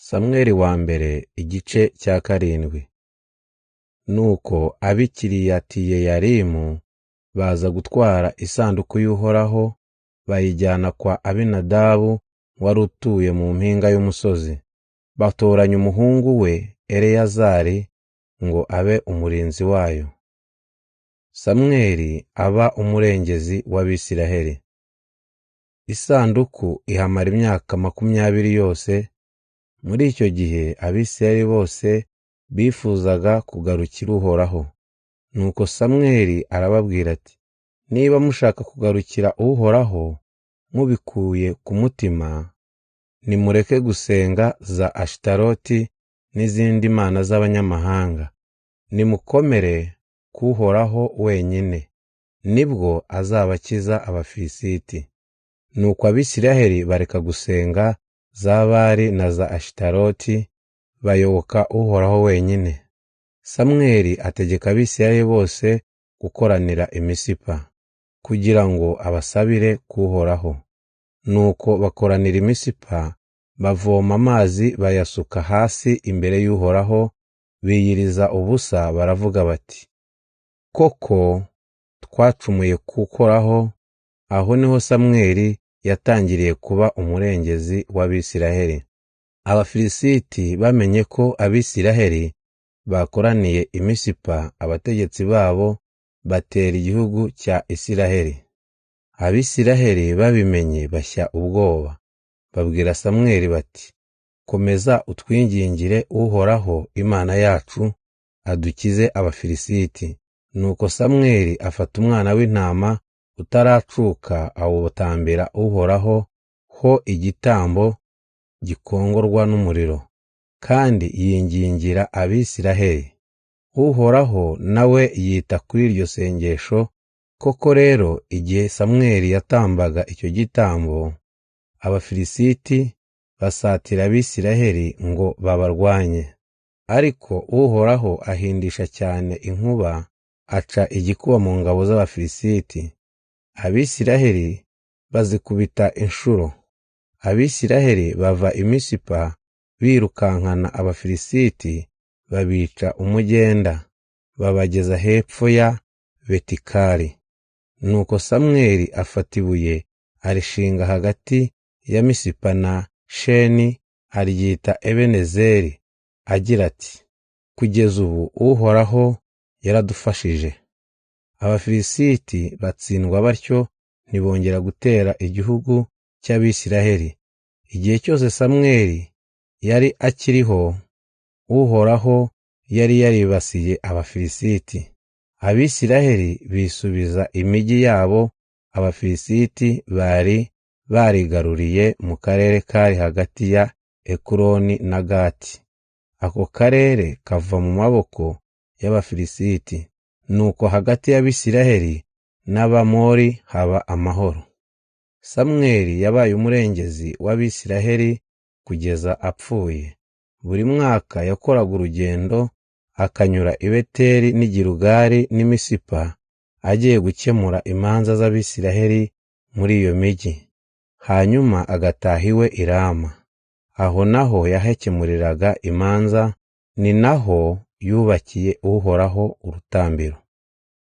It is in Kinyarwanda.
Samweli wa mbere igice cya 7. Nuko ab'i Kiriyatiyeyarimu baza gutwara isanduku y'Uhoraho, bayijyana kwa Abinadabu wari utuye mu mpinga y'umusozi. Batoranya umuhungu we Eleyazari ngo abe umurinzi wayo. Samweli aba umurengezi w'Abisiraheli. Isanduku ihamara imyaka 20 yose. Muri icyo gihe Abisiraheli bose bifuzaga kugarukira Uhoraho. Nuko Samweli arababwira ati, niba mushaka kugarukira Uhoraho mubikuye ku mutima, nimureke gusenga za Ashitaroti n'izindi mana z'abanyamahanga. Nimukomere ku Uhoraho wenyine, nibwo azabakiza Abafilisiti. Nuko Abisiraheli bareka gusenga za Bali na za Ashitaroti, bayoboka Uhoraho wenyine. Samweli ategeka Abisiraheli bose gukoranira i Misipa, kugira ngo abasabire ku Uhoraho. Nuko bakoranira i Misipa, bavoma amazi bayasuka hasi imbere y'Uhoraho, biyiriza ubusa baravuga bati, koko twacumuye ku Uhoraho. Aho niho Samweli yatangiriye kuba umurengezi w'Abisiraheli. Abafilisiti bamenye ko Abisiraheli bakoraniye i Misipa, abategetsi babo batera igihugu cya Isiraheli. Abisiraheli babimenye bashya ubwoba, babwira Samweli bati, komeza utwingingire Uhoraho Imana yacu adukize Abafilisiti. Nuko Samweli afata umwana w'intama utaracuka, awutambira Uhoraho ho igitambo gikongorwa n'umuriro, kandi yingingira Abisiraheli. Uhoraho nawe yita kuri iryo sengesho. Koko rero igihe Samweli yatambaga icyo gitambo, Abafilisiti basatira Abisiraheli ngo babarwanye. Ariko Uhoraho ahindisha cyane inkuba, aca igikuba mu ngabo z'Abafilisiti. Abisiraheli bazikubita inshuro. Abisiraheli bava i Misipa birukankana Abafilisiti, babica umugenda, babageza hepfo ya Betikari. Nuko Samweli afata ibuye arishinga hagati ya Misipa na Sheni, aryita Ebenezeri, agira ati, kugeza ubu Uhoraho yaradufashije. Abafilisiti batsindwa batyo, ntibongera gutera igihugu cy'Abisiraheli. Igihe cyose Samweli yari akiriho, Uhoraho yari yaribasiye Abafilisiti. Abisiraheli bisubiza imigi yabo Abafilisiti bari barigaruriye mu karere kari hagati ya Ekuroni na Gati. Ako karere kava mu maboko y'Abafilisiti. Nuko hagati y'Abisiraheli n'Abamori haba amahoro. Samweli yabaye umurengezi w'Abisiraheli kugeza apfuye. Buri mwaka yakoraga urugendo, akanyura i Beteli n'i Gilugali n'i Misipa, agiye gukemura imanza z'Abisiraheli muri iyo migi. Hanyuma agataha iwe i Rama. Aho naho yahakemuriraga imanza, ni naho yubakiye Uhoraho urutambiro.